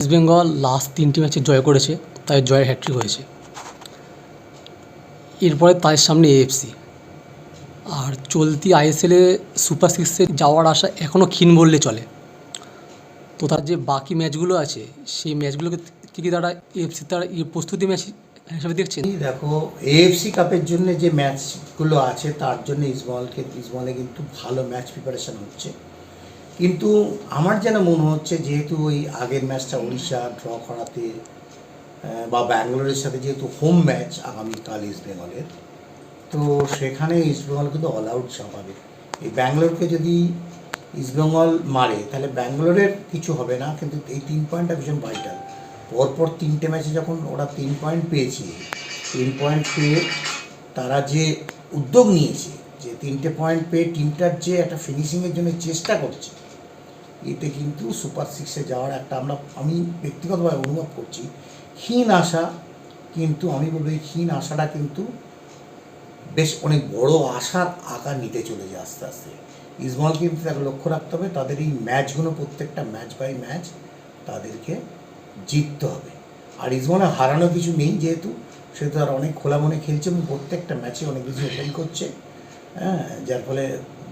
East Bengal last 3টি ম্যাচে জয় করেছে, তাই জয়ের হ্যাট্রিক হয়েছে। এরপরে তাদের সামনে এএফসি, আর চলতি আইএসএলে সুপার সিক্সে যাওয়ার আশা এখনও ক্ষীণ বললে চলে। তো তার যে বাকি ম্যাচগুলো আছে সেই ম্যাচগুলোকে কি তারা এএফসি তারা প্রস্তুতি ম্যাচ হিসাবে দেখছেন? দেখো, এএফসি কাপের জন্য যে ম্যাচগুলো আছে তার জন্য ইস্টবেঙ্গলে কিন্তু ভালো ম্যাচ প্রিপারেশন হচ্ছে। কিন্তু আমার যেন মনে হচ্ছে, যেহেতু ওই আগের ম্যাচটা উড়িষ্যা ড্র করাতে বা ব্যাঙ্গালোরের সাথে যেহেতু হোম ম্যাচ আগামীকাল ইস্টবেঙ্গলের, তো সেখানে ইস্টবেঙ্গল কিন্তু অল আউট চাপাবে। এই ব্যাঙ্গালোরকে যদি ইস্টবেঙ্গল মারে তাহলে ব্যাঙ্গালোরের কিছু হবে না, কিন্তু এই 3 পয়েন্টটা ভীষণ ভাইটাল। পরপর 3টে ম্যাচে যখন ওরা 3 পয়েন্ট পেয়েছে, 3 পয়েন্ট পেয়ে তারা যে উদ্যোগ নিয়েছে, যে 3টে পয়েন্ট পেয়ে টিমটার যে একটা ফিনিশিংয়ের জন্য চেষ্টা করছে, এতে কিন্তু সুপার সিক্সে যাওয়ার একটা আমি ব্যক্তিগতভাবে অনুভব করছি ক্ষীণ আশা। কিন্তু আমি বলবো এই ক্ষীণ আশাটা কিন্তু বেশ অনেক বড় আশার আকার নিতে চলেছে আস্তে আস্তে। ইস্টবেঙ্গল কিন্তু তাকে লক্ষ্য রাখতে হবে, তাদের এই ম্যাচগুলো প্রত্যেকটা ম্যাচ বাই ম্যাচ তাদেরকে জিততে হবে। আর ইস্টবেঙ্গলের হারানো কিছু নেই, যেহেতু সেহেতু আর অনেক খোলা মনে খেলছে এবং প্রত্যেকটা ম্যাচে অনেক বেশি ওপেন করছে, হ্যাঁ, যার ফলে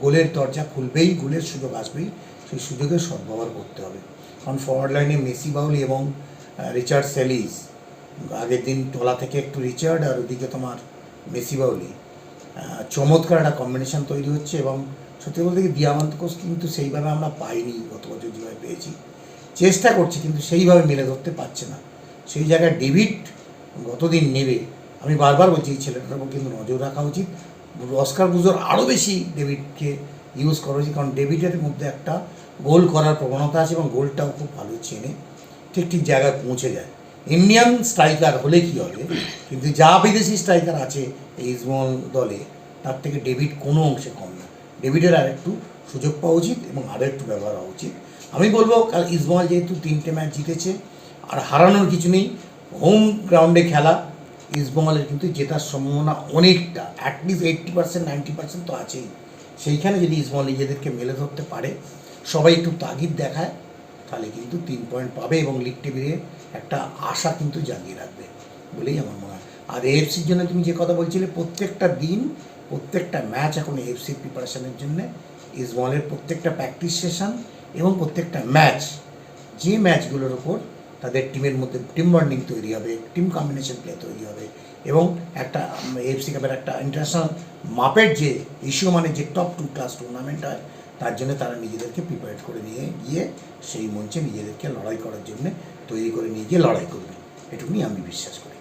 গোলের দরজা খুলবেই, গোলের সুযোগ আসবেই, সেই সুযোগের সদ্ব্যবহার করতে হবে। কারণ ফরওয়ার্ড লাইনে মেসি বাউলি এবং রিচার্ড সেলিস, আগের দিন তোলা থেকে একটু রিচার্ড আর ওদিকে তোমার মেসি বাউলি, চমৎকার একটা কম্বিনেশন তৈরি হচ্ছে। এবং সত্যি বলতে কি দিয়ামান্তোস কিন্তু সেইভাবে আমরা পাইনি গত বছর যেভাবে পেয়েছি, চেষ্টা করছি কিন্তু সেইভাবে মেলে ধরতে পারছে না। সেই জায়গায় ডেভিড গতদিন নেবে, আমি বারবার বলছি এই ছেলেটার উপর কিন্তু নজর রাখা উচিত। অস্কার বুজোর আরও বেশি ডেভিডকে ইউজ করা উচিত, কারণ ডেভিডের মধ্যে একটা গোল করার প্রবণতা আছে এবং গোলটাও খুব ভালো চেনে, ঠিক ঠিক জায়গায় পৌঁছে যায়। ইন্ডিয়ান স্ট্রাইকার হলে কী হবে, কিন্তু যা বিদেশি স্ট্রাইকার আছে এই ইস্টবেঙ্গল দলে, তার থেকে ডেভিড কোনো অংশে কম না। ডেভিডের আর একটু সুযোগ পাওয়া উচিত এবং আরও একটু ব্যবহার হওয়া উচিত। আমি বলবো কাল ইস্টবেঙ্গল যেহেতু 3টে ম্যাচ জিতেছে, আর হারানোর কিছু নেই, হোম গ্রাউন্ডে খেলা, ইস্টবেঙ্গলের কিন্তু জেতার সম্ভাবনা অনেকটা, অ্যাটলিস্ট 80% 90% তো আছেই। সেইখানে যদি ইস্টবেঙ্গল নিজেদেরকে মেলে ধরতে পারে, সবাই একটু তাগিদ দেখায়, তাহলে কিন্তু 3 পয়েন্ট পাবে এবং লিগ টেবিলে একটা আশা কিন্তু জাগিয়ে রাখবে বলেই আমার মনে হয়। আর এএফসির জন্য তুমি যে কথা বলছিলে, প্রত্যেকটা দিন প্রত্যেকটা ম্যাচ এখন এএফসির প্রিপারেশনের জন্য ইস্টবেঙ্গলের প্রত্যেকটা প্র্যাকটিস সেশন এবং প্রত্যেকটা ম্যাচ, যে ম্যাচগুলোর ওপর তাদের টিমের মধ্যে টিম বন্ডিং তৈরি হবে, টিম কম্বিনেশন প্লে তৈরি হবে এবং একটা এএফসি কাপের একটা ইন্টারন্যাশনাল মাপের যে এশীয় মানে যে টপ 2 ক্লাস টুর্নামেন্ট হয়, তার জন্য তারা নিজেদেরকে প্রিপেয়ার করে নিয়ে গিয়ে সেই মঞ্চে নিজেদেরকে লড়াই করার জন্য তৈরি করে নিয়ে গিয়ে লড়াই করবে, এটুকুনি আমি বিশ্বাস করি।